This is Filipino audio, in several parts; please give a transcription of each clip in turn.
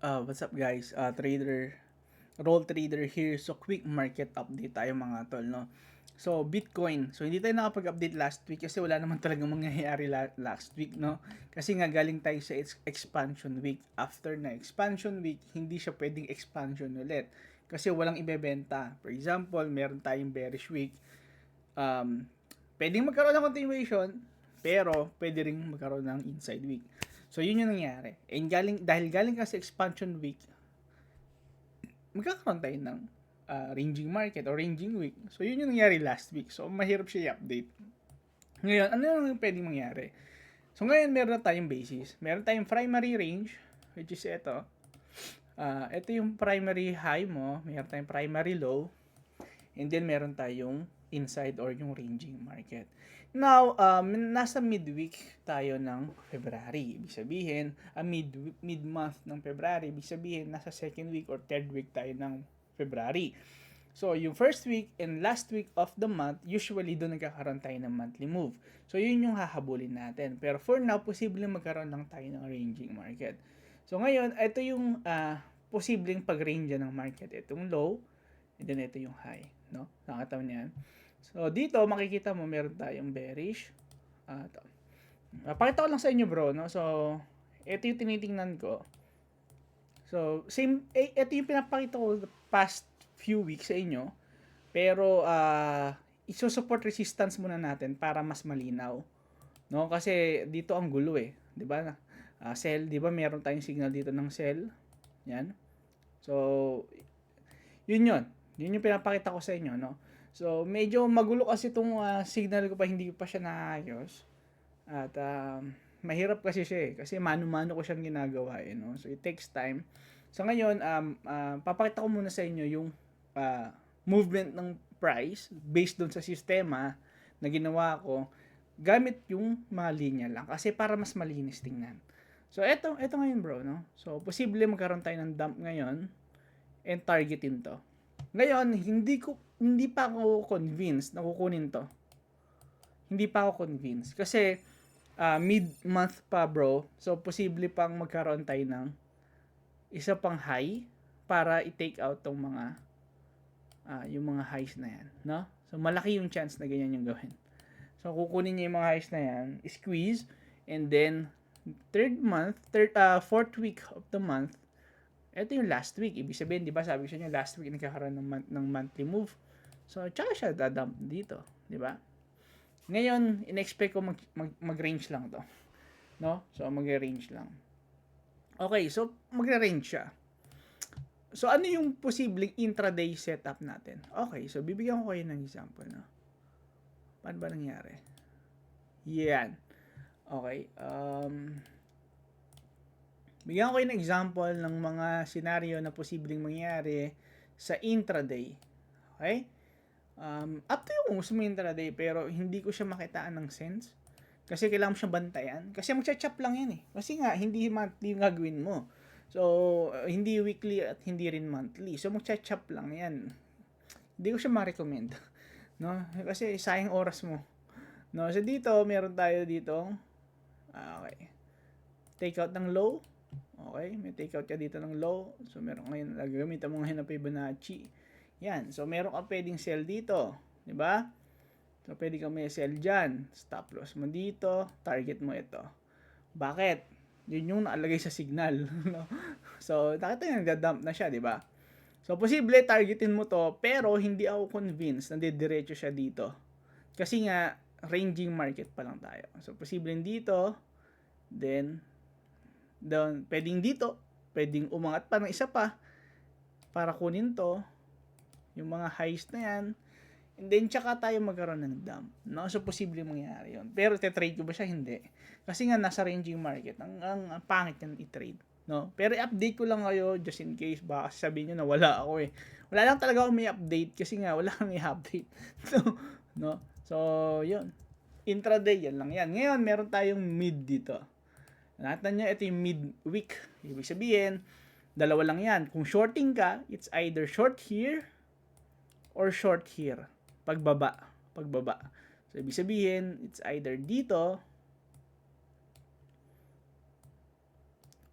What's up guys? Roll trader here. So quick market update tayo mga tol, no? So Bitcoin. So hindi tayo nakapag-update last week kasi wala naman talagang mangyayari last week, no? Kasi nga galing tayo sa expansion week. After na expansion week, hindi siya pwedeng expansion ulit kasi walang ibebenta. For example, meron tayong bearish week. Um, Pwedeng magkaroon ng continuation, pero pwede ring magkaroon ng inside week. So, yun yung nangyari. And dahil galing kasi expansion week, magkakaroon tayo ng ranging market or ranging week. So, yun yung nangyari last week. So, mahirap siya i-update. Ngayon, ano yung pwedeng mangyari? So, ngayon meron na tayong basis. Meron tayong primary range, which is ito. Ito yung primary high mo. Meron tayong primary low. And then, meron tayong inside or yung ranging market. Now, nasa midweek tayo ng February. Ibig sabihin, mid-month ng February, ibig sabihin, nasa second week or third week tayo ng February. So, yung first week and last week of the month, usually doon nagkakaroon tayo ng monthly move. So, yun yung hahabulin natin. Pero for now, posibleng magkaroon lang tayo ng ranging market. So, ngayon, ito yung posibleng pag-range ng market. Itong low, and then ito yung high. No? Nakataw niyan. So, dito, makikita mo, meron tayong bearish. Pakita ko lang sa inyo, bro. No? So, ito yung tinitingnan ko. So, ito yung pinapakita ko the past few weeks sa inyo. Pero, iso-support resistance muna natin para mas malinaw. No? Kasi, dito ang gulo eh. Diba? Sell, diba meron tayong signal dito ng sell. Yan. So, yun yun. Yun yung pinapakita ko sa inyo, no? So, medyo magulo kasi itong signal ko pa, hindi pa siya naayos. At mahirap kasi siya eh. Kasi mano-mano ko siyang ginagawa eh, no? So, it takes time. So, ngayon, papakita ko muna sa inyo yung movement ng price based doon sa sistema na ginawa ko gamit yung mga linya lang. Kasi para mas malinis tingnan. So, eto ngayon bro, no? So, posible magkaroon tayo ng dump ngayon and targetin to. Ngayon, hindi pa ako convinced na kukunin to. Hindi pa ako convinced. Kasi, mid-month pa bro. So, posible pang magkaroon tayo ng isa pang high para i-take out tong mga yung mga highs na yan. No? So, malaki yung chance na ganyan yung gawin. So, kukunin niya yung mga highs na yan, squeeze, and then, fourth week of the month, ito yung last week. Ibig sabihin, di ba, sabi ko sa inyo, last week nagkakaroon ng monthly move. So, tsaka siya dadump dito. Di ba? Ngayon, in-expect ko mag-range lang to. No? So, mag-range lang. Okay, so, mag-range siya. So, ano yung posibleng intraday setup natin? Okay, so, bibigyan ko kayo ng example. No? Paano ba nangyari? Yan. Okay. Bigyan ko kayo ng example ng mga senaryo na posibleng mangyari sa intraday. Okay? Up to you kung gusto mo intraday, pero hindi ko siya makitaan ng sense. Kasi kailangan mo siyang bantayan. Kasi magcha-chop lang yan eh. Kasi nga, hindi monthly yung gagawin mo. So, hindi weekly at hindi rin monthly. So, magcha-chop lang yan. Hindi ko siya ma-recommend. No? Kasi sayang oras mo. No? So, dito, meron tayo dito. Okay. Take out ng low. Okay, may take out ka dito ng low. So, meron ngayon, gagamitan mo ngayon ng Fibonacci. Yan. So, meron ka pwedeng sell dito. Diba? So, pwede ka may sell dyan. Stop loss mo dito. Target mo ito. Bakit? Yun yung naalagay sa signal. No? So, nakita nyo, nagda-dump na siya, diba? So, posible targetin mo to, pero hindi ako convinced na didiretso siya dito. Kasi nga, ranging market pa lang tayo. So, posible dito, then, pwedeng dito, pwedeng umangat pa ng isa pa para kunin to, yung mga highs na yan, and then tsaka tayo magkaroon ng dump. No? So, posible mangyari yun. Pero, te-trade ko ba siya? Hindi. Kasi nga, nasa ranging market. Ang pangit yan i-trade. No? Pero, i-update ko lang kayo just in case. Baka sabihin nyo na wala ako eh. Wala lang talaga ako may update kasi nga, wala kang i-update. No? So, yun. Intraday, yan lang yan. Ngayon, meron tayong mid dito. Nakita nyo, ito yung mid-week. Ibig sabihin, dalawa lang yan. Kung shorting ka, it's either short here or short here. Pagbaba. So, ibig sabihin, it's either dito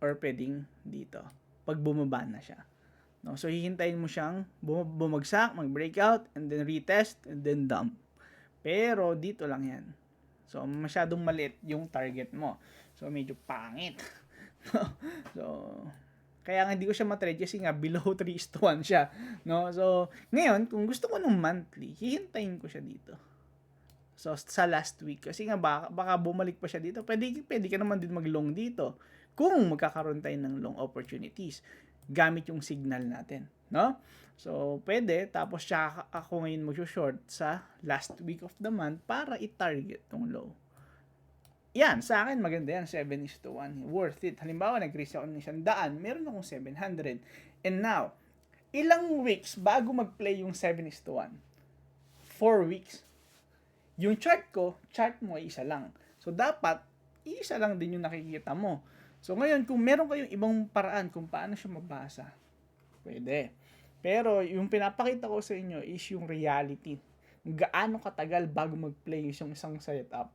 or pwedeng dito. pag bumaba na siya. No? So, hihintayin mo siyang bumagsak, mag-breakout, and then retest, and then dump. Pero, dito lang yan. So, masyadong maliit yung target mo. So, medyo pangit. So, kaya nga hindi ko siya matrade kasi nga below 3:1 siya. No? So, ngayon, kung gusto ko ng monthly, hihintayin ko siya dito. So, sa last week. Kasi nga, baka bumalik pa siya dito. Pwede ka naman din mag-long dito. Kung magkakaroon tayo ng long opportunities gamit yung signal natin. No? So, pwede. Tapos, siya ako ngayon mag-short sa last week of the month para i-target tong low. Yan, sa akin maganda yan, 7:1. Worth it. Halimbawa, nag-raise ako ng 100, meron akong 700. And now, ilang weeks bago mag-play yung 7:1? 4 weeks. Yung chart mo ay isa lang. So, dapat, isa lang din yung nakikita mo. So, ngayon, kung meron kayong ibang paraan kung paano siya mabasa, pwede. Pero, yung pinapakita ko sa inyo is yung reality. Gaano katagal bago mag-play yung isang setup.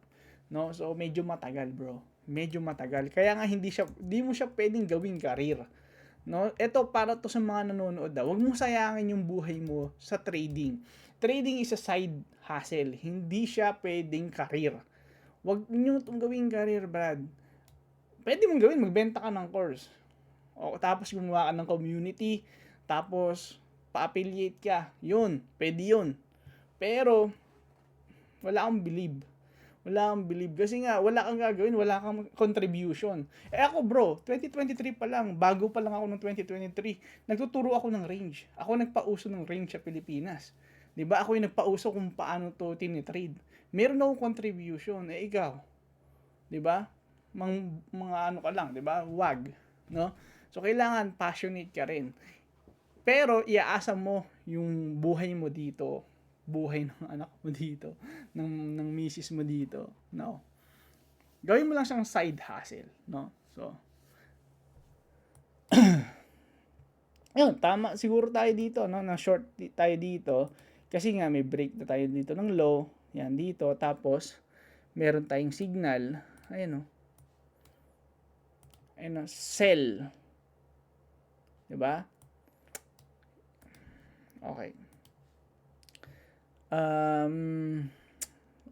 No? So, medyo matagal, bro. Medyo matagal. Kaya nga, hindi mo siya pwedeng gawing career. No? Ito, para to sa mga nanonood daw. Huwag mong sayangin yung buhay mo sa trading. Trading is a side hustle. Hindi siya pwedeng career. Huwag niyo itong gawing career, Brad. Pwede mong gawin, magbenta ka ng course. O, tapos gumawa ka ng community. Tapos, pa-affiliate ka. Yun, pwede yun. Pero, wala akong believe. Kasi nga, wala kang gagawin, wala kang contribution. Ako bro, 2023 pa lang, bago pa lang ako ng 2023, nagtuturo ako ng range. Ako nagpauso ng range sa Pilipinas. 'Di ba? Ako yung nagpauso kung paano to tinitrade. Meron akong contribution, ikaw. 'Di ba? Mga ano ka lang, 'di ba? Wag, no? So kailangan passionate ka rin. Pero iaasa mo yung buhay mo dito, buhay ng anak mo dito, ng misis mo dito, no? Gawin mo lang siyang side hustle, no? So, yun, tama siguro tayo dito, no? Na short tayo dito, kasi nga may break na tayo dito ng low, yan dito, tapos, meron tayong signal, ayun, no? Ayun, no? Sell. Diba? Okay.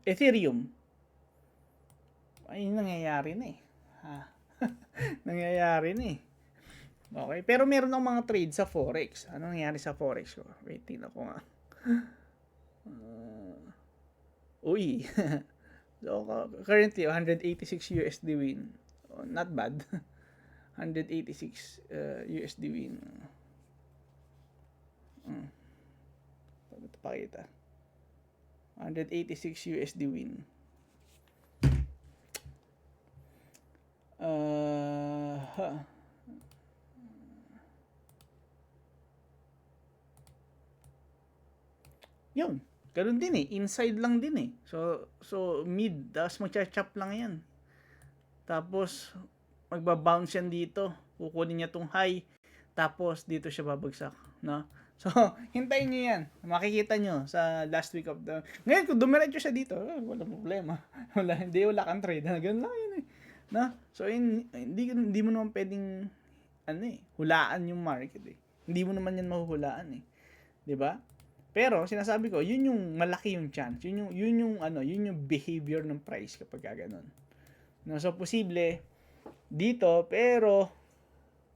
Ethereum. Ay, nangyayari na eh. Nangyayari na eh. Okay, pero meron ng mga trade sa Forex. Ano nangyari sa Forex ko? Wait, tingnan ko nga. Uy. So, currently, 186 USD win. Oh, not bad. 186 USD win. Ito pakita. 186 USD win. Yun. Ganun din eh. Inside lang din eh. So mid. Tapos magcha-chop lang yan. Tapos, magbabounce yan dito. Kukunin niya tong high. Tapos, dito siya babagsak. No? So, hintayin nyo yan. Makikita nyo sa last week of the... Ngayon, kung dumiretso siya dito, wala problema. Wala kang trade. Ganun lang yun eh. No? So, hindi mo naman pwedeng hulaan yung market eh. Hindi mo naman yan mahuhulaan eh. 'Di ba? Pero, sinasabi ko, yun yung malaki yung chance. Yun yung behavior ng price kapag gano'n. No? So, posible dito, pero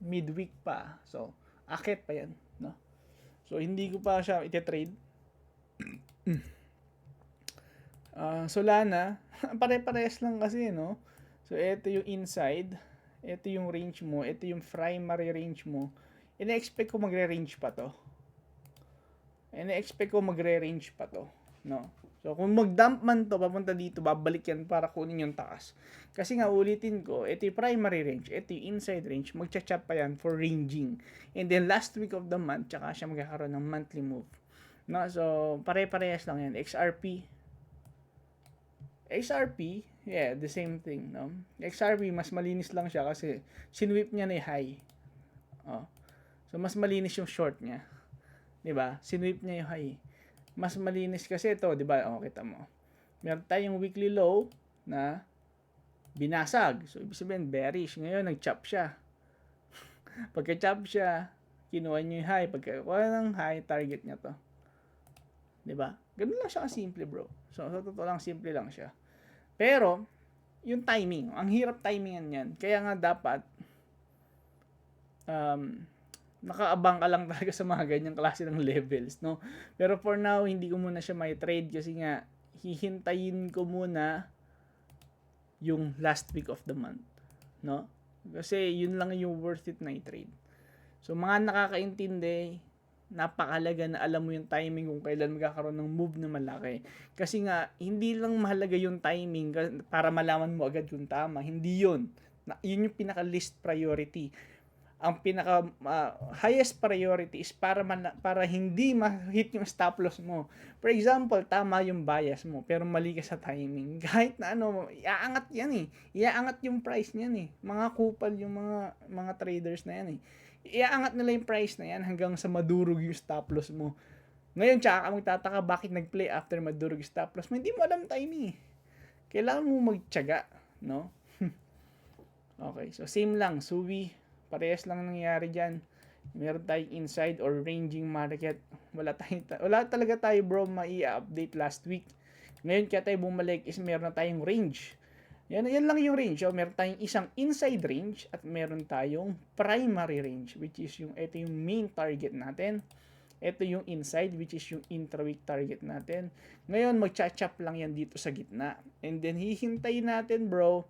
midweek pa. So, akit pa yan. No? So, hindi ko pa siya iti-trade. Solana, pare-pares lang kasi, no? So, ito yung inside, ito yung range mo, ito yung primary range mo. Ina-expect ko magre-range pa to. No? So, kung mag-dump man to, papunta dito, babalik yan para kunin yung taas. Kasi nga, ulitin ko, ito yung primary range, ito yung inside range, magcha-chop pa yan for ranging. And then, last week of the month, tsaka siya magkakaroon ng monthly move. No? So, pare-parehas lang yan. XRP, yeah, the same thing. No? XRP, mas malinis lang siya kasi sinwip niya na high. Oh. So, mas malinis yung short niya. Diba? Sinwip niya yung high. Mas malinis kasi ito, di ba? O, kita mo. Meron tayong weekly low na binasag. So, ibig sabihin, bearish. Ngayon, nag-chop siya. Pagka-chop siya, kinuha niyo yung high. Pagka-kuha ng high, target niya to. 'Di ba? Ganun lang siya kasimple, bro. So, sa totoo lang, simple lang siya. Pero, yung timing, ang hirap timingan yan. Kaya nga dapat, nakaabang ka lang talaga sa mga ganyang klase ng levels, no? Pero for now, hindi ko muna siya may trade kasi nga, hihintayin ko muna yung last week of the month, no? Kasi yun lang yung worth it na i-trade. So, mga nakakaintindi, napakalaga na alam mo yung timing kung kailan magkakaroon ng move na malaki. Kasi nga, hindi lang mahalaga yung timing para malaman mo agad yung tama. Hindi yun. Yun yung pinaka-least priority. Ang pinaka highest priority is para hindi ma-hit yung stop loss mo. For example, tama yung bias mo pero mali ka sa timing. Kahit na ano, iaangat yan eh. Iaangat yung price niyan eh. Mga kupal yung mga traders na yan eh. Iaangat nila yung price na yan hanggang sa madurog yung stop loss mo. Ngayon, tsaka ka magtataka bakit nag-play after madurog yung stop loss mo. Hindi mo alam timing eh. Kailangan mo magtiyaga, no? Okay, so same lang. Suwi, parehas lang nangyayari dyan. Meron tayong inside or ranging market. Wala talaga tayo bro mai-update last week. Ngayon kaya tayo bumalik is meron na tayong range. Yan lang yung range. So, meron tayong isang inside range at meron tayong primary range which is ito yung main target natin. Ito yung inside which is yung intra-week target natin. Ngayon magcha-chop lang yan dito sa gitna. And then hihintayin natin bro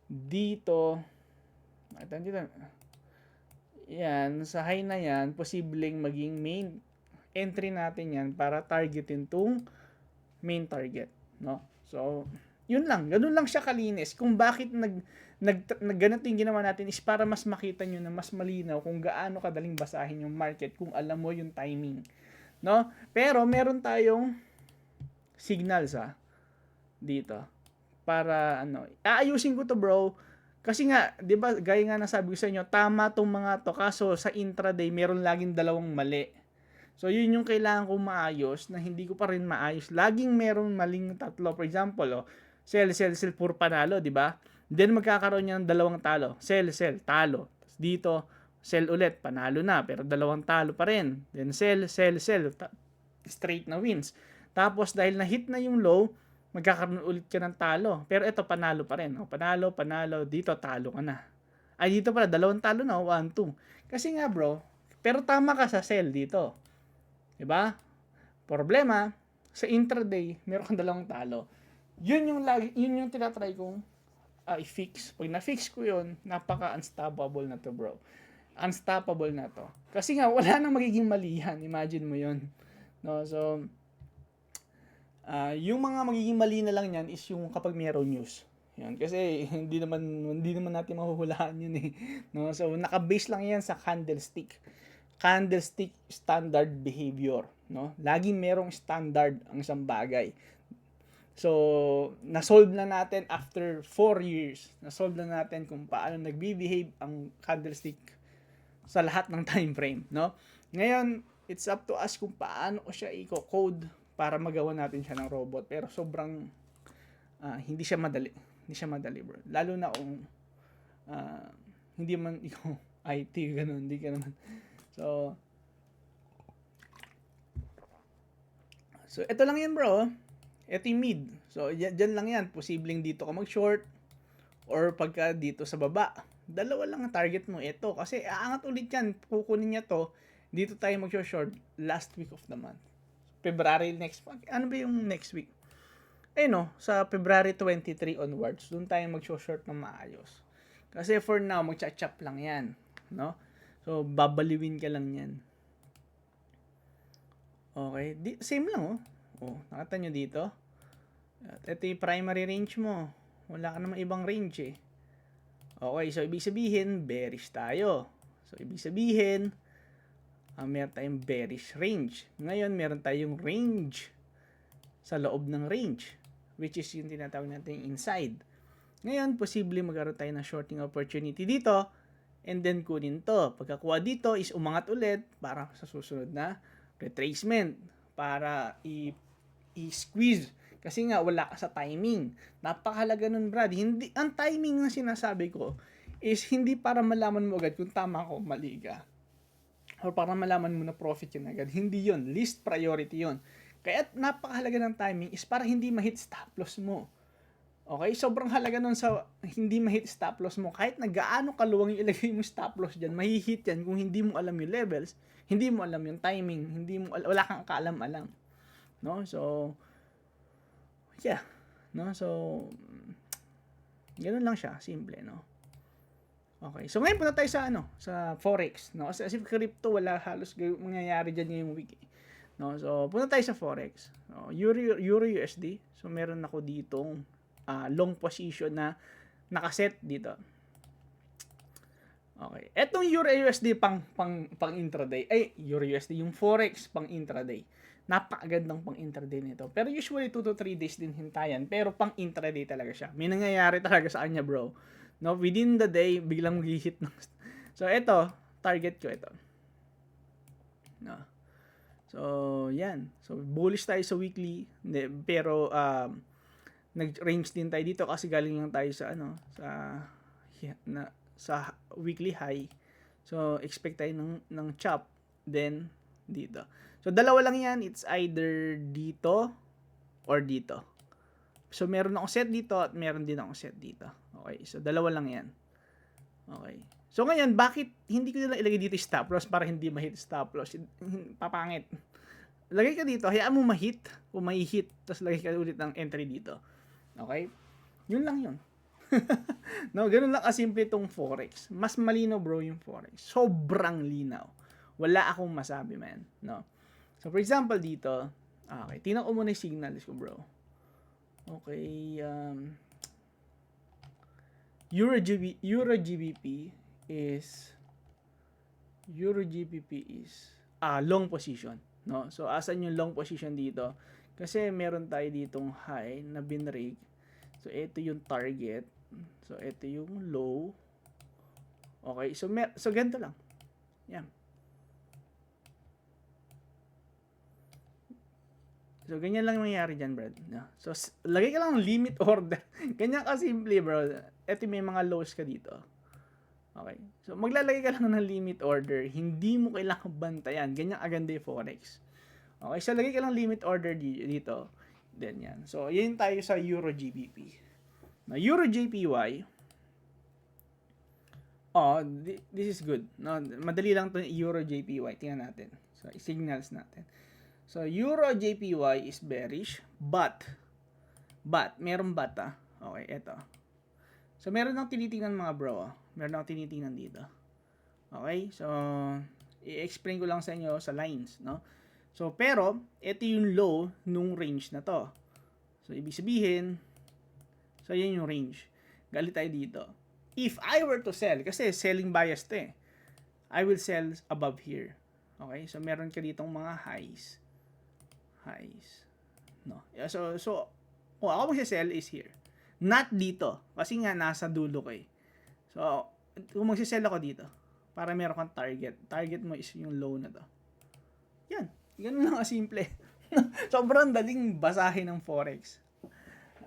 dito. Yan, sa high na yan, posibleng maging main entry natin yan para targetin tong main target, no? So, yun lang. Ganun lang siya kalinis. Kung bakit ganito yung ginawa natin is para mas makita nyo na mas malinaw kung gaano kadaling basahin yung market kung alam mo yung timing, no? Pero meron tayong signals dito para aayusin ko to bro. Kasi nga, 'di ba, gaya nga nasabi ko sa inyo, tama tong mga to kaso sa intraday meron laging dalawang mali. So yun yung kailangan kong maayos na hindi ko pa rin maayos. Laging meron maling tatlo. For example, sell, puro panalo, 'di ba? Then magkakaroon niya ng dalawang talo. Sell, talo. Tapos dito, sell ulit, panalo na pero dalawang talo pa rin. Then sell, straight na wins. Tapos dahil na-hit na yung low, magkakaroon ulit ka ng talo. Pero ito, panalo pa rin. Panalo, dito talo ka na. Ay, dito pala, dalawang talo na, 1, 2. Kasi nga bro, pero tama ka sa sell dito. Diba? Problema, sa intraday, meron kang dalawang talo. Yun yung tinatry kong i-fix. Pag na-fix ko yun, napaka-unstoppable na to bro. Unstoppable na to. Kasi nga, wala nang magiging malihan. Imagine mo yun. No? So, yung mga magiging mali na lang yan is yung kapag mayroon news. Yan, kasi hindi naman natin mahuhulaan yun eh. No? So naka-base lang yan sa candlestick. Candlestick standard behavior, no? Laging merong standard ang isang bagay. So na-solve na natin after 4 years. Na-solve na natin kung paano nagbe-behave ang candlestick sa lahat ng time frame, no? Ngayon, it's up to us kung paano ko siya i-code para magawa natin siya ng robot. Pero sobrang hindi siya madali. Hindi siya madali, bro. Lalo na kung hindi man ikaw IT, ganun. Hindi ka naman. So, ito lang yan, bro. Ito yung mid. So, dyan lang yan. Posibleng dito ka mag-short or pagka dito sa baba. Dalawa lang ang target mo. Ito. Kasi aangat ulit yan. Kukunin niya to. Dito tayo mag-short last week of the month. February next week. Ano ba yung next week? Sa February 23 onwards, doon tayo mag-short ng maayos. Kasi for now, mag-chop lang yan. No? So, babaliwin ka lang yan. Okay. Same lang, nakita nyo dito. Ito yung primary range mo. Wala ka naman ibang range eh. Okay, so ibig sabihin, bearish tayo. So, ibig sabihin, meron tayong bearish range. Ngayon, meron tayong range sa loob ng range, which is yung tinatawag natin inside. Ngayon, posible magkaroon tayo ng shorting opportunity dito, and then kunin to. Pagkakuha dito is umangat ulit para sa susunod na retracement, para i-squeeze. Kasi nga, wala ka sa timing. Napakahalaga nun, Brad. Ang timing na sinasabi ko is hindi para malaman mo agad kung tama ko mali ka. Or para malaman mo na profit yun agad. Hindi yun. Least priority yun. Kaya napakahalaga ng timing is para hindi ma-hit stop loss mo. Okay? Sobrang halaga nun sa hindi ma-hit stop loss mo. Kahit na gaano kaluwang yung ilagay mo stop loss dyan, mahihit yan kung hindi mo alam yung levels, hindi mo alam yung timing, wala kang kaalam-alam. No? So, yeah. No? So, ganun lang siya. Simple, no? Okay. So, ngayon punta tayo sa, sa Forex, no? Kasi crypto, wala halos mangyayari dyan ngayong week, eh. No? So, punta tayo sa Forex. No? Euro USD. So, meron ako ditong long position na nakaset dito. Okay. Etong Euro USD pang intraday. Euro USD yung Forex pang intraday. Napakagandang pang intraday nito. Pero usually 2 to 3 days din hintayan, pero pang intraday talaga siya. May nangyayari talaga sa kanya, bro. No, within the day biglang mag-hit ng. So ito, target ko ito. No. So, yan. So bullish tayo sa weekly, pero nag-range din tayo dito kasi galing lang tayo sa sa weekly high. So expect tayo ng chop then dito. So dalawa lang yan, it's either dito or dito. So meron akong set dito at meron din akong set dito. Okay, so dalawa lang yan. Okay. So ngayon, bakit hindi ko nila ilagay dito stop loss para hindi ma-hit stop loss? Papangit. Lagay ka dito, hayaan mo ma-hit, kung may-hit, tapos lagay ka ulit ng entry dito. Okay? Yun lang yun. No, ganun lang kasimple itong Forex. Mas malinaw, bro, yung Forex. Sobrang linaw. Wala akong masabi, man. No? So, for example, dito, okay, tingnan ko muna yung signals ko, bro. Okay, Euro GBP is long position, no? So asan yung long position dito? Kasi meron tayo ditong high na binrake. So ito yung target. So ito yung low. Okay, so ganito lang. Yan. So, ganyan lang nangyayari dyan, bro. No? So, lagay ka lang ng limit order. Ganyan ka simple, bro. Eto may mga lows ka dito. Okay. So, maglalagay ka lang ng limit order. Hindi mo kailangan bantayan. Ganyan aganda yung Forex. Okay. So, lagay ka lang limit order dito. Then, yan. So, yan tayo sa Euro GBP. Now, Euro JPY. This is good. No, madali lang to Euro JPY. Tingnan natin. So, signals natin. So, Euro JPY is bearish, but, meron but, okay, eto. So, meron nang tinitingnan mga bro, meron nang tinitingnan dito. Okay, so, i-explain ko lang sa inyo sa lines, no? So, pero, ito yung low nung range na to. So, ibig sabihin, so, yan yung range. Galit tayo dito. If I were to sell, kasi selling bias to eh, I will sell above here. Okay, so, meron ka ditong mga highs. No. So ako magse-sell is here. Not dito. Kasi nga nasa dulo ko eh. So, kung magse-sell ako dito, para meron kang target. Target mo is yung low na to. Yan. Ganun lang kasimple. Sobrang daling basahin ng Forex.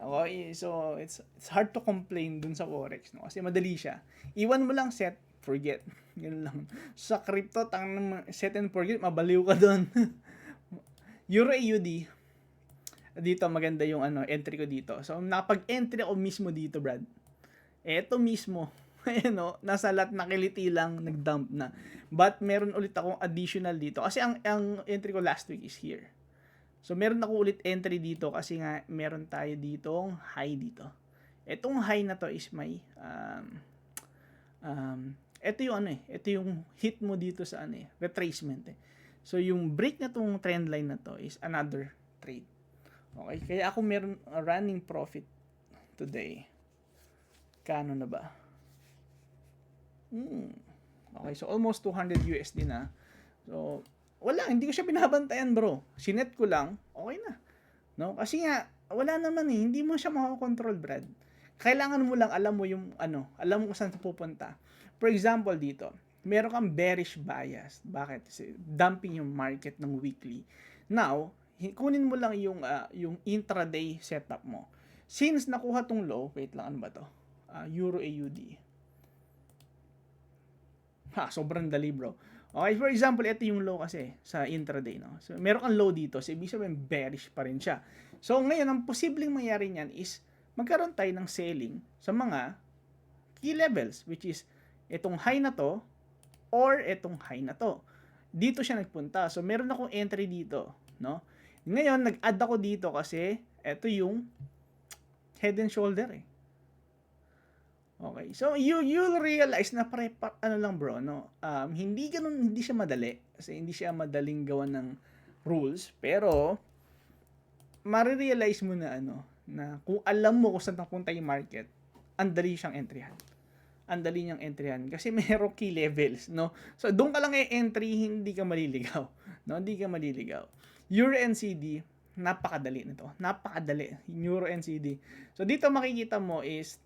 Okay, so it's hard to complain dun sa Forex, no? Kasi madali siya. Iwan mo lang set, forget. Ganun lang. Sa crypto, set and forget, mabaliw ka dun. Euro AUD, dito maganda yung entry ko dito. So, napag-entry ako mismo dito, Brad. Eto mismo. Ayan, nasa lot nakiliti lang, nag-dump na. But, meron ulit akong additional dito. Kasi ang entry ko last week is here. So, meron ako ulit entry dito kasi nga, meron tayo ditong high dito. Etong high na to is may, ito yung ito yung hit mo dito sa retracement eh. So, yung break na tong trend line na to is another trade. Okay? Kaya ako meron running profit today. Kano na ba? Okay, so almost 200 USD na. So, wala. Hindi ko siya binabantayan, bro. Sinet ko lang, okay na. No? Kasi nga, wala naman eh. Hindi mo siya makakontrol, Brad. Kailangan mo lang alam mo yung alam mo kung saan pupunta. For example, dito, meron kang bearish bias. Bakit? Kasi dumping yung market ng weekly. Now, kunin mo lang yung intraday setup mo. Since nakuha tong low, wait lang, ano ba to? Euro AUD. Sobrang dali, bro. Okay, for example, ito yung low kasi sa intraday, no? So, meron kang low dito, so ibig sabihin bearish pa rin siya. So, ngayon, ang posibleng mangyari niyan is magkaroon tayo ng selling sa mga key levels, which is itong high na to or itong high na to. Dito siya nagpunta. So, meron akong entry dito, no? Ngayon, nag-add ako dito kasi ito yung head and shoulder eh. Okay. So you'll realize na ano lang bro, no. Hindi siya madali kasi hindi siya madaling gawan ng rules, pero mare-realize mo na na kung alam mo kung saan papunta yung market, ang dali siyang entryhan. Ang dali niyang entryhan kasi mayroong key levels, no. So doon ka lang entry, hindi ka maliligaw, no. Hindi ka maliligaw. Euro NCD, napakadali nito. Napakadali. Euro NCD. So dito makikita mo is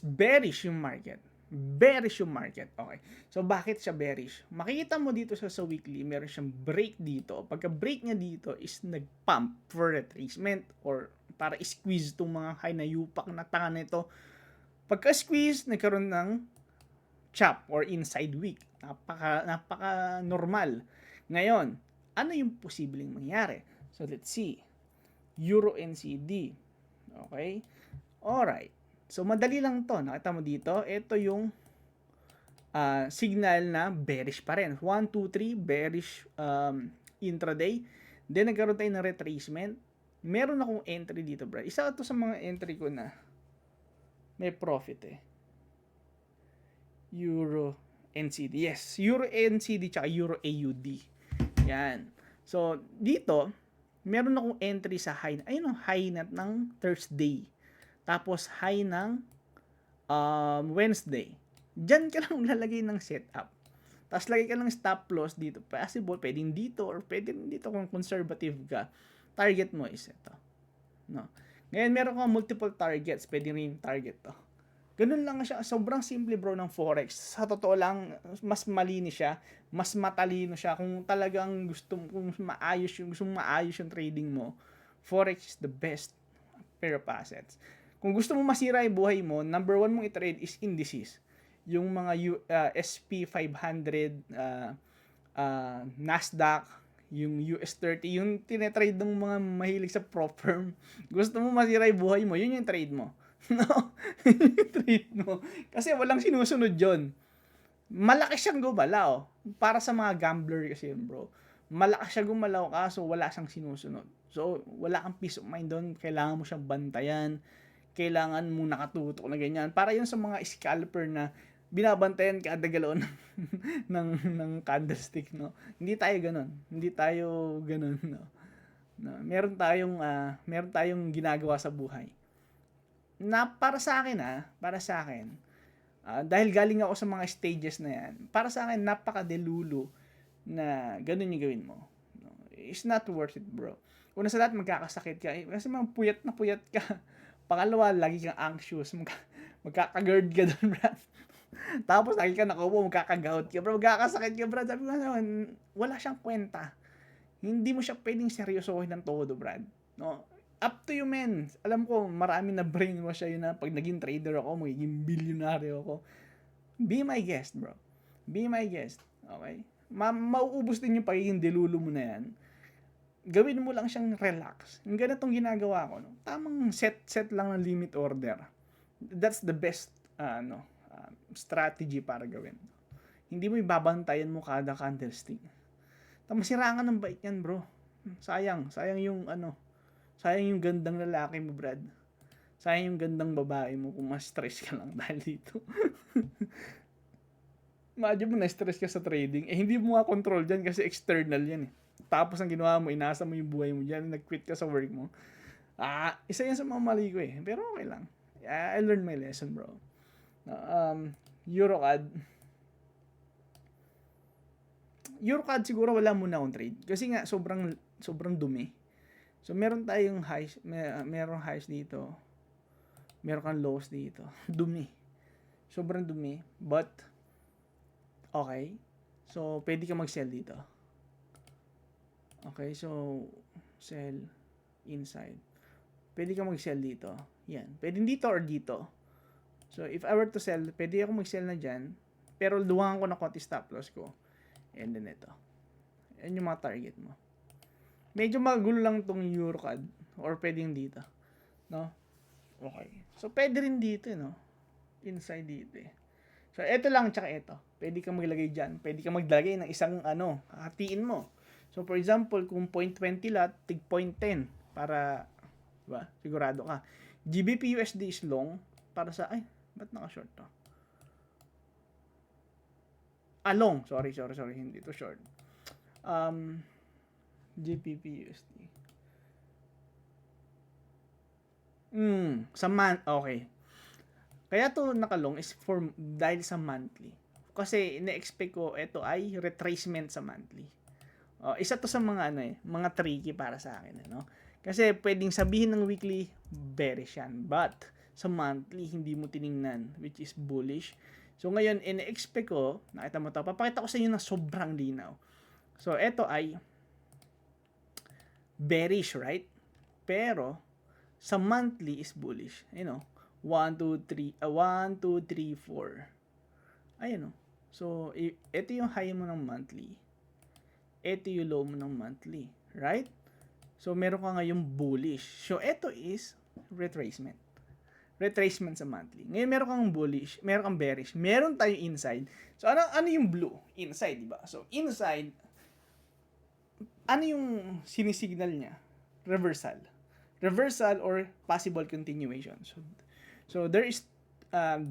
bearish yung market. Bearish yung market. Okay. So, bakit siya bearish? Makikita mo dito sa weekly, meron siyang break dito. Pagka break niya dito is nag-pump for retracement or para squeeze itong mga high na yupak na tanga nito. Pagka squeeze, nagkaroon ng chop or inside wick. Napaka normal. Ngayon, ano yung posibleng mangyari? So, let's see. Euro NCD. Okay? Alright. So, madali lang to. Nakita mo dito, ito yung signal na bearish pa rin. 1, 2, 3, bearish intraday. Then, nagkaroon tayo ng retracement. Meron akong entry dito, bro. Isa ito sa mga entry ko na may profit eh. Euro NCD. Yes, Euro NCD tsaka Euro AUD. Yan. So, dito, meron akong entry sa high. Ayun ang high na ng Thursday. Tapos high ng Wednesday. Diyan ka lang lalagay ng setup. Tapos lagay ka ng stop loss dito. Possible, pwedeng dito or pwedeng dito kung conservative ka. Target mo is ito. No? Ngayon, meron kang multiple targets. Pwede rin yung target to. Ganun lang siya. Sobrang simple bro ng Forex. Sa totoo lang, mas malinis siya. Mas matalino siya. Kung talagang gusto maayos yung trading mo, Forex is the best pair of assets. Kung gusto mo masira yung buhay mo, number one mong i-trade is indices. Yung mga SP 500, Nasdaq, yung US 30, yung tinetrade ng mga mahilig sa prop firm. Gusto mo masira yung buhay mo, yun yung trade mo. No? Yung trade mo. Kasi walang sinusunod yon. Malaki siyang gumalaw. Para sa mga gambler kasi yun, bro. Malakas siya gumalaw kaso wala siyang sinusunod. So, wala kang peace of mind doon. Kailangan mo siyang bantayan. Kailangan mo nakatutok na ganyan. Para yun sa mga scalper na binabantayan kada galaw ng candlestick, no? Hindi tayo ganun, no? No, meron tayong ginagawa sa buhay. Na para sa akin, dahil galing ako sa mga stages na yan, para sa akin, napakadelulo na ganun yung gawin mo. No? It's not worth it, bro. Una sa lahat, magkakasakit ka. Kasi puyat na puyat ka. Pangalawa, lagi kang anxious. Magkaka-GERD ka doon, bro. Tapos, lagi ka nakaupo, magkaka-gout ka, bro. Magkakasakit ka, bro. Sabi ko naman, wala siyang kwenta. Hindi mo siya pwedeng seryosohin ng todo, Brad. No? Up to you, men. Alam ko, marami na brainwash siya yun na pag naging trader ako, magiging bilyonaryo ako. Be my guest, bro. Be my guest. Okay? Mauubos din yung pagiging delulo mo na yan. Gawin mo lang siyang relax. Yung ganitong ginagawa ko, no? Tamang set lang ng limit order. That's the best strategy para gawin. Hindi mo ibabantayan mo kada candlestick. Masirangan ng bait yan, bro. Sayang yung gandang lalaki mo, Brad. Sayang yung gandang babae mo kung ma-stress ka lang dahil dito. Imagine mo na-stress ka sa trading. Hindi mo control dyan kasi external yan eh. Tapos ang ginawa mo, inasa mo yung buhay mo dyan, nag-quit ka sa work mo. Isa yan sa mga mali ko eh. Pero okay lang. I learned my lesson, bro. Eurocad siguro wala muna akong trade. Kasi nga, sobrang dumi. So, meron tayong highs, merong highs dito. Meron kang lows dito. Dumi. Sobrang dumi. But, okay. So, pwede ka mag-sell dito. Okay, so, sell inside. Pwede ka mag-sell dito. Yan. Pwede dito or dito. So, if I were to sell, pwede ako mag-sell na dyan, pero luwangan ko na konti stop loss ko. And then ito. Yan yung mga target mo. Medyo magulo lang tong EuroCAD or pwedeng dito. No? Okay. So, pwede rin dito, no? Inside dito, eh. So, ito lang, tsaka ito. Pwede kang maglagay dyan. Pwede kang maglagay ng isang, hatiin mo. So, for example, kung 0.20 lot, tig 0.10 para, diba? Sigurado ka. GBP USD is long para sa, ba't naka-short to? Long. Sorry. Hindi to short. GBP USD. Okay. Kaya to nakalong is dahil sa monthly. Kasi ina-expect ko ito ay retracement sa monthly. Isa to sa mga mga tricky para sa akin, no? Kasi pwedeng sabihin ng weekly bearish yan, but sa monthly hindi mo tiningnan, which is bullish. So ngayon ina-expect ko, nakita mo to, papakita ko sa inyo na sobrang linaw. So ito ay bearish, right? Pero sa monthly is bullish. 1, 2, 3, 1, 2, 3, 4. Ayun, So, ito yung high mo ng monthly. Ito yung low mo ng monthly. Right? So, meron ka ngayong bullish. So, ito is retracement. Retracement sa monthly. Ngayon, meron kang bullish, meron kang bearish, meron tayong inside. So, ano yung blue? Inside, di ba? So, inside, ano yung sinisignal niya? Reversal. Reversal or possible continuation. So there is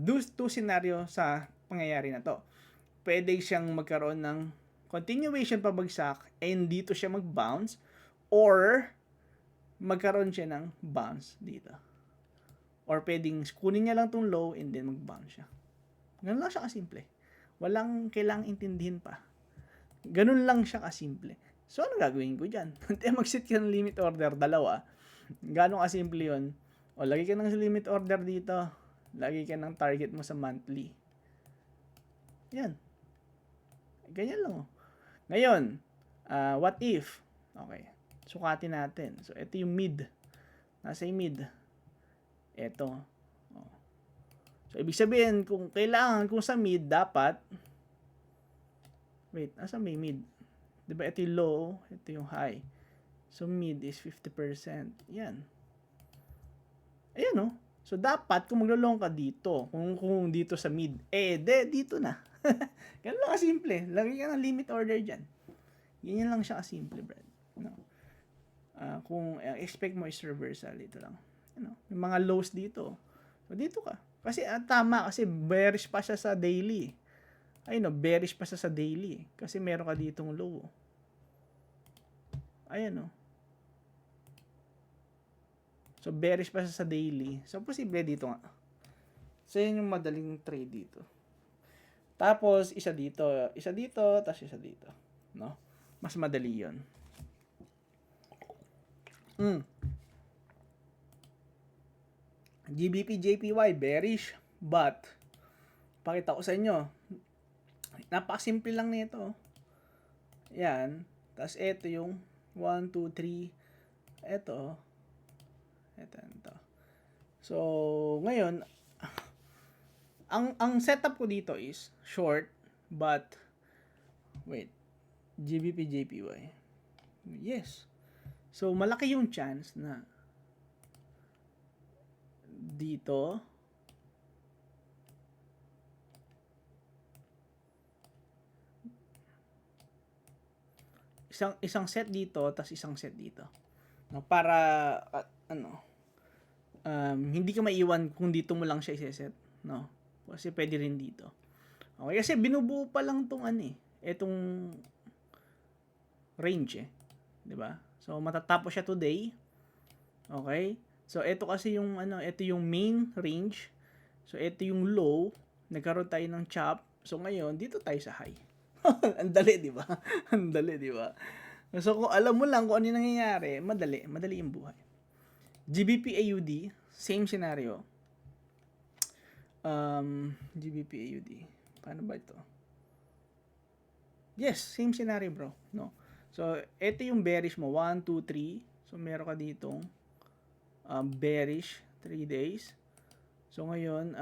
those two scenario sa pangyayari na to. Pwede siyang magkaroon ng continuation pabagsak and dito siya mag-bounce or magkaroon siya ng bounce dito. Or pwedeng kunin niya lang tong low and then mag-bounce siya. Ganun lang siya kasimple. Walang kailangang intindihin pa. Ganun lang siya kasimple. So, ano gagawin ko dyan? Mag-set ka ng limit order, 2. Gano'ng kasimple yun? O, lagi ka ng limit order dito. Lagi ka ng target mo sa monthly. Yan. Ganyan lang. Ngayon, what if? Okay. Sukatin natin. So, ito yung mid. Nasa yung mid. Ito. So, ibig sabihin, kung sa mid, dapat, nasa may mid? Diba, ito yung low, ito yung high. So, mid is 50%. Yan. Ayan, So, dapat, kung maglo-long ka dito, kung dito sa mid, dito na. Ganun lang kasimple. Lagi ka ng limit order dyan. Ganyan lang siya kasimple, Brad. Kung expect mo is reversal, dito lang. Yung mga lows dito. So, dito ka. Kasi, tama, kasi bearish pa siya sa daily. Bearish pa siya sa daily. Kasi meron ka ditong low. Ayan, So, bearish pa siya sa daily. So, posible dito nga. So, yun yung madaling trade dito. Tapos, isa dito, tapos isa dito. No? Mas madali yun. GBP, JPY, bearish. But, pakita ko sa inyo. Napakasimple lang nito. Yan. Tapos, ito yung 1, 2, 3. Ito. So, ngayon, ang setup ko dito is short, but, GBP, JPY. Yes. So, malaki yung chance na dito, isang set dito, tas isang set dito. Para, hindi ka maiwan kung dito mo lang siya i-set, no? Kasi pwede rin dito. Okay, kasi binubuo pa lang tong etong range 'di ba? So matatapos siya today. Okay? So ito kasi yung ito yung main range. So ito yung low, nagkaroon tayo ng chop. So ngayon dito tayo sa high. Ang dali, 'di ba? Ang dali, 'di ba? So kung alam mo lang kung ano yung nangyayari, madali yung buhay. GBP AUD, same scenario. GBP AUD. Paano ba ito? Yes, same scenario, bro. No. So, ito yung bearish mo. 1, 2, 3. So, meron ka ditong bearish 3 days. So ngayon,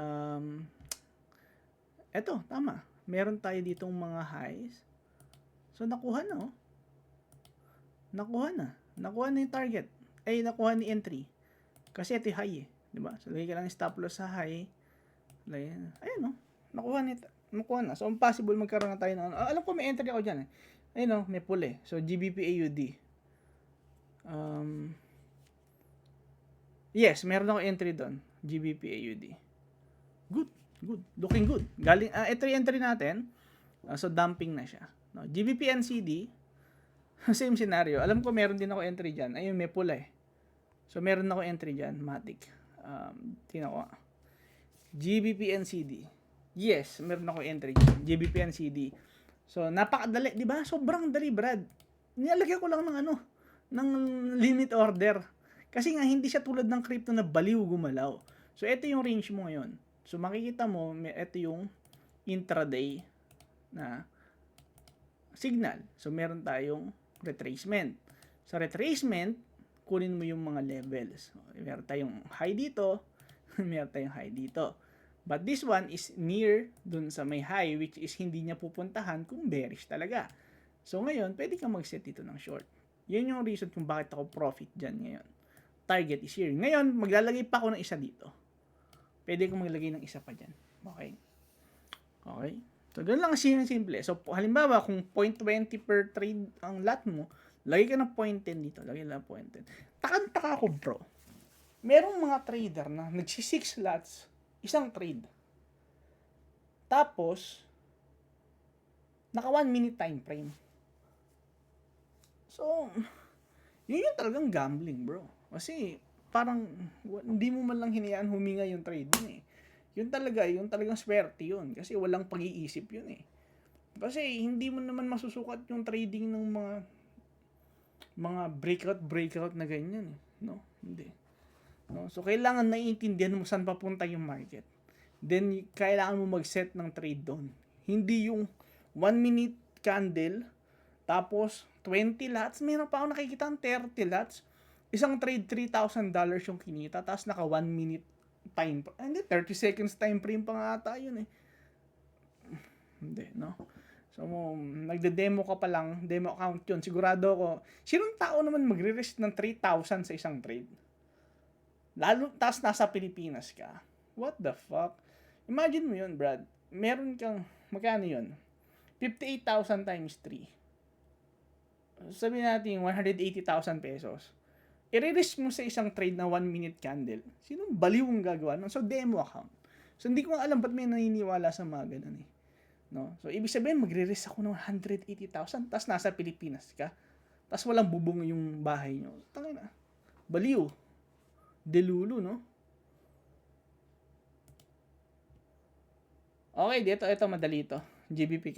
eto, tama. Meron tayo ditong mga highs. So nakuha na, oh. Nakuha na. Nakuha na yung target. Ay, nakuha ni entry. Kasi ito yung high, eh. Diba? So, lagay ka lang stop loss sa high. Ayan, no? Nakuha na. So, possible magkaroon na tayo ng, alam ko may entry ako dyan, eh. Ayun, no? May pull, eh. So, GBP AUD. Yes, meron ako entry doon. GBP AUD. Good. Good. Looking good. Galing, entry natin. So, dumping na siya. No? GBP NCD. Same scenario. Alam ko meron din ako entry dyan. Ayun, may pula, eh. So, meron ako entry dyan. Matic. Tingnan ko. GBP NCD. Yes, meron ako entry dyan. GBP NCD. So, napakadali. Diba? Sobrang dali, Brad. Nilalagyan ko lang ng limit order. Kasi nga, hindi siya tulad ng crypto na baliw gumalaw. So, ito yung range mo ngayon. So, makikita mo, ito yung intraday na signal. So, meron tayong retracement. Sa retracement, kunin mo yung mga levels. So, meron tayong high dito, meron tayong high dito. But this one is near dun sa may high, which is hindi niya pupuntahan kung bearish talaga. So, ngayon, pwede kang mag-set dito ng short. Yun yung reason kung bakit ako profit dyan ngayon. Target is here. Ngayon, maglalagay pa ako ng isa dito. Pwede kong maglagay ng isa pa dyan. Okay? Okay? So, ganun lang simple. So, halimbawa, kung 0.20 per trade ang lot mo, lagay ka ng 0.10 dito. Lagay lang 0.10. Takang-taka ko, bro. Merong mga trader na nagsi-6 lots, isang trade. Tapos, naka 1 minute time frame. So, yun yung talagang gambling, bro. Kasi, parang, hindi mo man lang hinayaan huminga yung trade mo, eh. Yun talagang swerte yun. Kasi walang pag-iisip yun, eh. Kasi, hindi mo naman masusukat yung trading ng mga breakout na ganyan, eh. No? Hindi. No? So, kailangan naiintindihan mo saan papunta yung market. Then, kailangan mo mag-set ng trade doon. Hindi yung 1 minute candle, tapos 20 lots. Meron pa ako nakikita ng 30 lots. Isang trade, $3,000 yung kinita, tapos naka 1 minute time, hindi, 30 seconds time frame pa nga ata yun, eh. Hindi, no? So, nagde-demo ka pa lang, demo account yun, sigurado ako, sinong tao naman magre-risk ng 3,000 sa isang trade? Lalo, tapos nasa Pilipinas ka. What the fuck? Imagine mo yun, Brad. Meron kang, magkano yun? 58,000 times 3. Sabihin natin, 180,000 pesos. I-risk mo sa isang trade na 1 minute candle. Sinong baliw ang gagawa nun? So, demo account. So, hindi ko alam ba't may naniniwala sa mga ganun, eh. No? So, ibig sabihin, magre-risk ako ng 180,000, tapos nasa Pilipinas ka, tapos walang bubong yung bahay nyo. Tangina. Baliw. Delulu, no? Okay, ito madali ito. GBP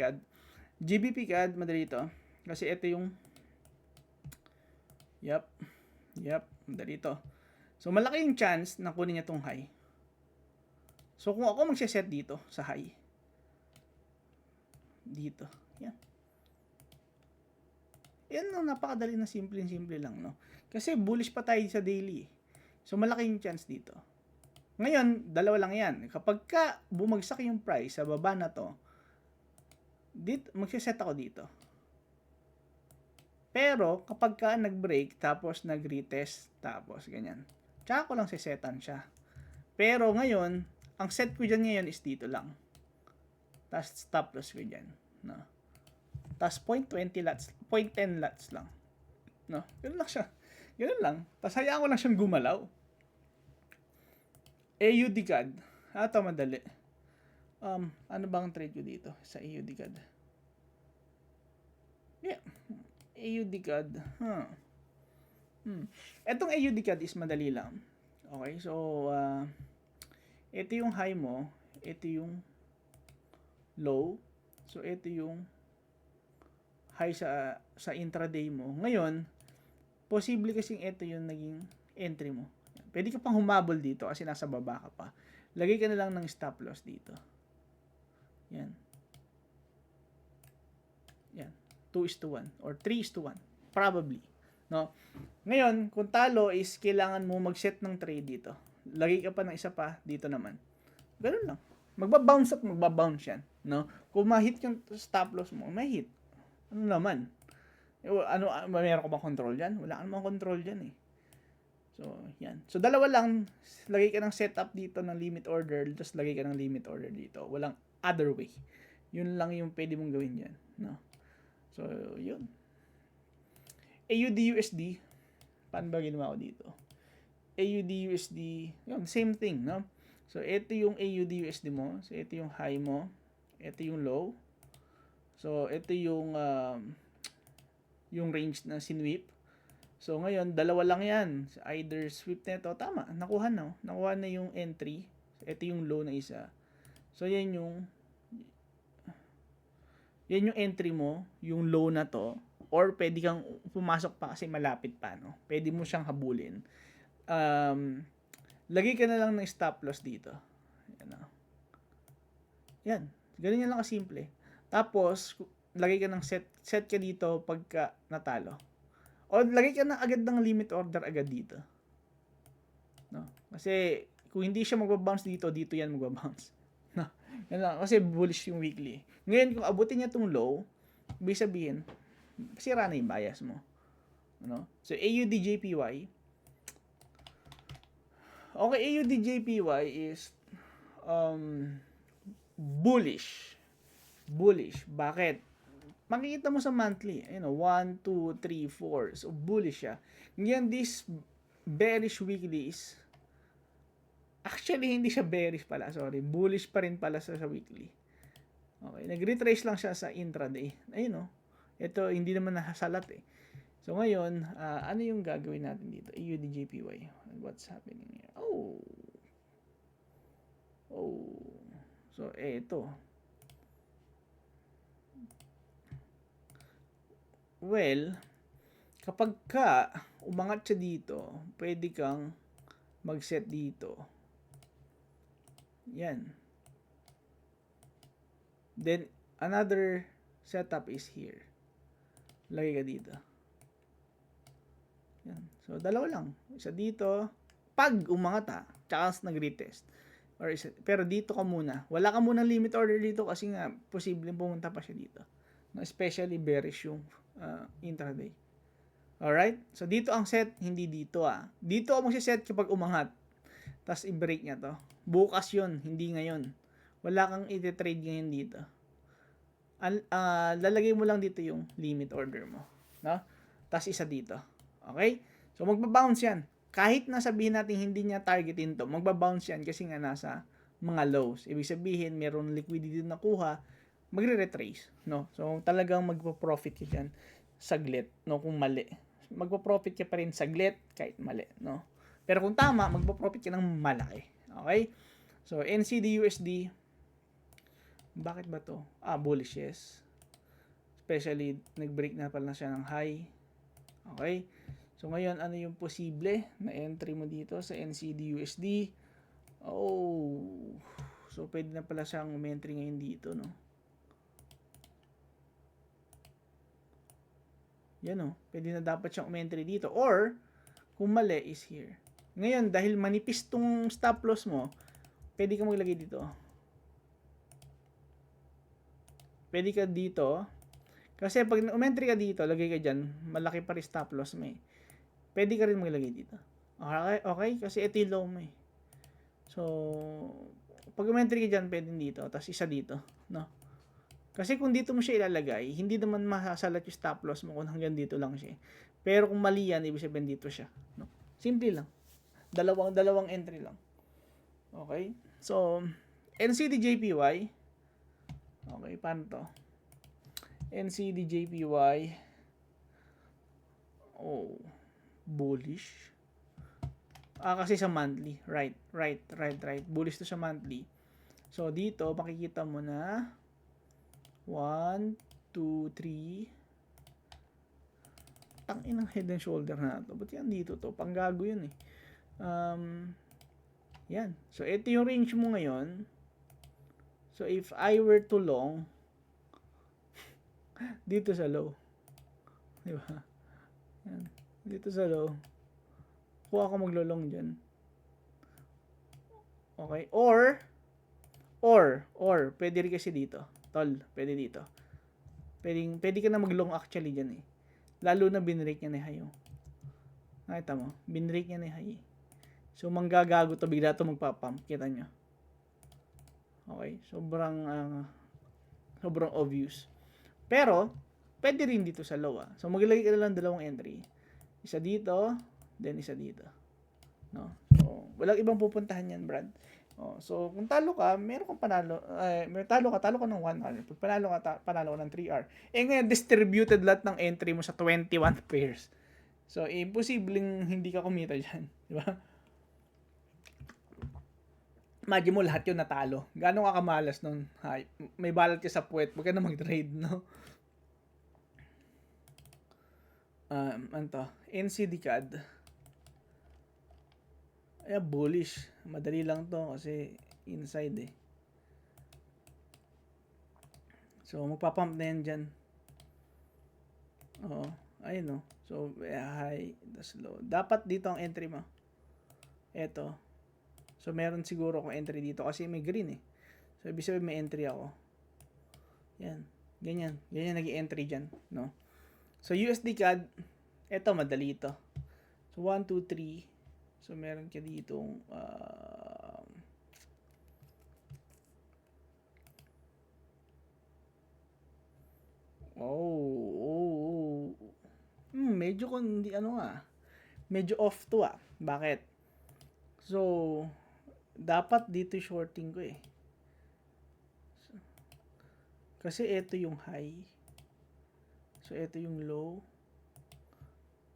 CAD, madali ito. Kasi ito yung Yep, madali ito. So, malaki yung chance na kunin niya tong high. So, kung ako magsiset dito sa high, dito, yan. Yan lang, napakadali na simple lang, no? Kasi bullish pa tayo sa daily. So, malaki yung chance dito. Ngayon, dalawa lang yan. Kapag ka bumagsak yung price sa baba na to, magsiset ako dito. Pero, kapag ka nag-break, tapos nag-retest, tapos ganyan, tsaka ko lang sisetan siya. Pero ngayon, ang set ko dyan ngayon is dito lang. Tapos stop loss ko dyan. No? Tapos 0.20 lots, 0.10 lots lang. No? Ganun lang siya. Ganun lang. Tapos hayaan ko lang siyang gumalaw. AUD CAD. Ito madali. Ano bang trade ko dito sa AUD CAD? Yeah. AUD CAD. Etong AUD CAD is madali lang. Okay, so ito yung high mo, ito yung low. So ito yung high sa intraday mo. Ngayon, posible kasing ito yung naging entry mo. Pwede ka pang humabol dito kasi nasa baba ka pa. Lagay ka na lang ng stop loss dito. Yan. 2:1 or 3:1 probably, no? Ngayon, kung talo is kailangan mo mag-set ng trade dito. lagay ka pa ng isa pa dito naman. Ganun lang. Magba-bounce at magba-bounce yan, no? Kung ma-hit yung stop loss mo, ma-hit. Ano naman? Meron ka bang control dyan? Wala ka namang control dyan eh. So, yan. So, dalawa lang. Lagay ka ng setup dito ng limit order, tapos lagay ka ng limit order dito. Walang other way. Yun lang yung pwede mong gawin dyan, no? So, yun. AUD-USD. Paano ba ginawa ko dito? AUD-USD, yun, same thing, no? So, ito yung AUD-USD mo. So, ito yung high mo. Ito yung low. So, ito yung range na sinweep. So, ngayon, dalawa lang yan. Either sweep na ito. Tama, nakuha na. Nakuha na yung entry. So, ito yung low na isa. So, yan yung entry mo, yung low na to. Or, pwede kang pumasok pa kasi malapit pa, no? Pwede mo siyang habulin. Lagay ka na lang ng stop loss dito. Yan. Yan. Ganun yan lang kasimple. Tapos, lagay ka ng set ka dito pagka natalo. O lagay ka na agad ng limit order agad dito. No? Kasi, kung hindi siya magbabounce dito, dito yan magbabounce. No? Yan lang. Kasi bullish yung weekly. Ngayon, kung abutin niya itong low, ibig sabihin, sira na yung bias mo. No? So, AUD-JPY, okay, AUD-JPY is bullish. Bullish. Bakit? Makikita mo sa monthly. 1, 2, 3, 4. So, bullish siya. Ngayon, this bearish weeklies, actually, hindi siya bearish pala. Sorry. Bullish pa rin pala sa weekly. Okay. Nag-retrace lang siya sa intraday. Ayun, ito, hindi naman nasalat eh. So, ngayon, ano yung gagawin natin dito? AUD-JPY. What's happening here? Oh. So, ito. Well, kapag ka umangat siya dito, pwede kang mag-set dito. Yan. Then, another setup is here. Lagay ka dito. Yan. So, dalawa lang. Isa dito. Pag umangat tsaka nag-retest. Pero dito ka muna. Wala ka munang limit order dito kasi nga, posibleng pumunta pa siya dito. Especially bearish yung intraday. Alright? So, dito ang set, hindi dito Dito ako magsiset kapag umangat. Tapos, i-break niya to. Bukas yun, hindi ngayon. Wala kang i-trade ngayon dito. Lalagay mo lang dito yung limit order mo. No? Tapos, isa dito. Okay? So, magbabounce yan. Kahit na sabihin natin hindi niya targetin to, magbabounce yan kasi nga nasa mga lows. Ibig sabihin, meron liquidity na nakuha, magre-retrace, no? So, talagang magpo-profit ka dyan saglit, no? Kung mali. Magpo-profit ka pa rin saglit kahit mali, no? Pero kung tama, magpo-profit ka ng malaki. Okay? So, NCD-USD, bakit ba to? Bullish, yes. Especially, nag-break na pala siya ng high. Okay? So, ngayon, ano yung posible na entry mo dito sa NCD-USD? So, pwede na pala siyang entry ngayon dito, no? Yan, pwede na dapat siyang entry dito. Or, kung mali is here. Ngayon, dahil manipis tong stop loss mo, pwede ka maglagay dito. Pwede ka dito. Kasi pag entry ka dito, lagay ka dyan, malaki pa rin stop loss mo eh. Pwede ka rin maglagay dito. Okay? Kasi ito yung low mo eh. So, pag entry ka dyan, pwede dito. Tapos isa dito. No? Kasi kung dito mo siya ilalagay, hindi naman masasalat yung stop loss mo kung hanggang dito lang siya. Pero kung mali yan, ibig sabihin dito siya. No? Simple lang. Dalawang entry lang. Okay? So, NCD-JPY. Okay, paano to? NCD-JPY. Bullish. Kasi sa monthly. Right. Bullish to sa monthly. So, dito, makikita mo na 1, 2, 3. Tangin ng head and shoulder na to. Ba't yan dito to? Panggago yun eh. Yan. So, ito yung range mo ngayon. So, if I were to long, dito sa low. Diba? Yan. Dito sa low. Kuha ka maglolong dyan. Okay? Pwede rin kasi dito. Tol, pwede dito. Pwede ka na mag-long actually dyan eh. Lalo na binrake niya ni high. Nakita mo? Binrake niya ni high. So, manggagago to, bigla to magpapump. Kita nyo? Okay? Sobrang obvious. Pero, pwede rin dito sa low. So, maglagay ka na lang dalawang entry. Isa dito, then isa dito. No? So, walang ibang pupuntahan yan, Brad. So, kung talo ka, meron kang panalo. Talo ka ng 1R. Pag panalo ka ng 3R. Ngayon, distributed lahat ng entry mo sa 21 pairs. So, imposibleng hindi ka kumita dyan. Di ba? Imagine mo lahat yun natalo. Gano'ng ka kamalas nun? May balat ka sa puwet. Huwag ka na mag-trade, no? NCD CAD. Bullish. Madali lang to kasi inside eh. So, magpapump na yan dyan. Oo. Ayun no. So, high, tas low. Dapat dito ang entry mo. Eto. So, meron siguro akong entry dito kasi may green eh. So, ibig sabihin may entry ako. Yan. Ganyan. Ganyan nag-i-entry dyan. No? So, USD CAD. Eto, madali ito. So, 1, 2, 3. So, meron ka ditong medyo hindi medyo off to Bakit? So, dapat dito shorting ko eh. Kasi ito yung high. So, ito yung low.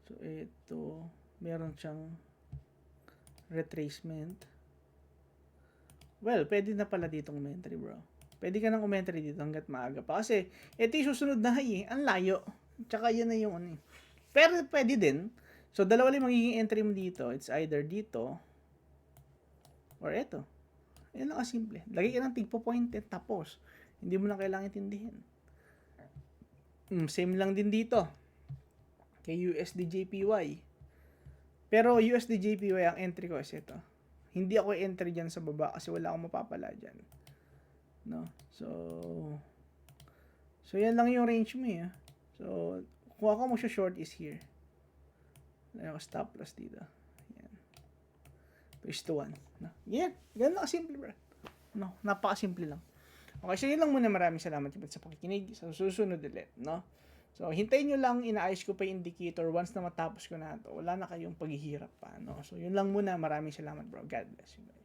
So, ito, meron siyang retracement. Well, pwede na pala ditong umentry, bro. Pwede ka nang umentry dito hanggat maaga pa. Kasi, ito yung susunod na high eh. Ang layo. Tsaka yan na yung ano eh. Pero pwede din. So, dalawa lang magiging entry mo dito. It's either dito or ito. Yan lang kasimple. Lagay ka ng tigpo point at tapos. Hindi mo na kailangan intindihin. Same lang din dito. Kay USD JPY. Pero USD JPY ang entry ko is ito. Hindi ako entry dyan sa baba kasi wala akong mapapala dyan. No? So yan lang yung range mo eh. So, kung ako mag-short is here. Lagyan ko stop loss dito. Yan. 2:1. No? Yan. Ganun lang kasimple, bro. No? Napakasimple lang. Okay, so yun lang muna. Maraming salamat sa pakikinig. Sa susunod ulit, no? So, hintayin nyo lang, inaayos ko pa yung indicator. Once na matapos ko na ito, wala na kayong paghihirap pa, no? So, yun lang muna. Maraming salamat, bro. God bless you guys.